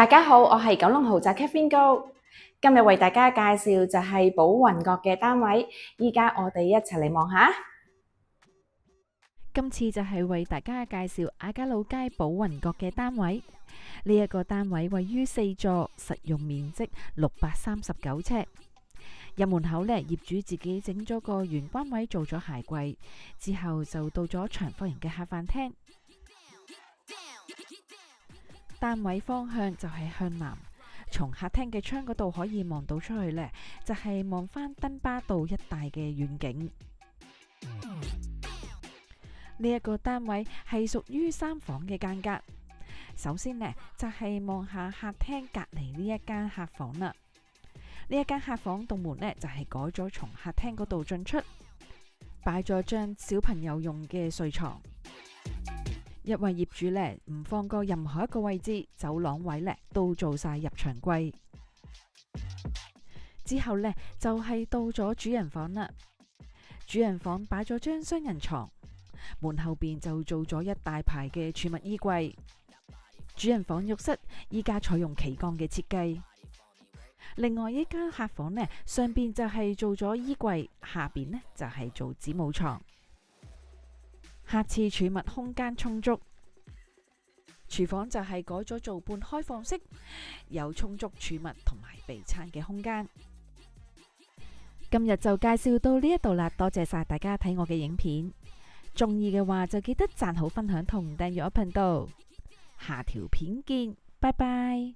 大家好，我係九龍豪宅 Catherine 高，今日為大家介紹就係寶雲閣嘅單位，依家我哋一齊嚟望下。今次就係為大家介紹亞皆老街寶雲閣嘅單位。呢一個單位位於4座，實用面積639尺。入門口呢，業主自己整咗個玄關位做咗鞋櫃，之後就到咗長方形嘅客飯廳。單位方向就係向南，從客廳嘅窗嗰度可以望到出去呢，就係望返登巴道一帶嘅遠景。呢一個單位係屬於3房嘅間隔。首先呢，就係望下客廳隔離呢一間客房啦。呢一間客房棟門呢，就係改咗從客廳嗰度進出，擺咗張小朋友用嘅睡床。一位業主呢，唔放過任何一個位置，走廊位呢都做晒入牆櫃。之後呢，就係到咗主人房啦。主人房擺咗張雙人床，門後邊就做咗一大排嘅儲物衣櫃。主人房浴室依家採用奇鋼嘅設計。另外一間客房呢，上邊就係做咗衣櫃，下邊呢就係做子母床。客廁儲物空間充足，廚房就係改咗做半開放式，有充足儲物同埋備餐嘅空間。今日就介紹到呢一度啦，多謝晒大家睇我嘅影片，中意嘅話就記得讚好、分享同訂閱我頻道。下條片見，拜拜。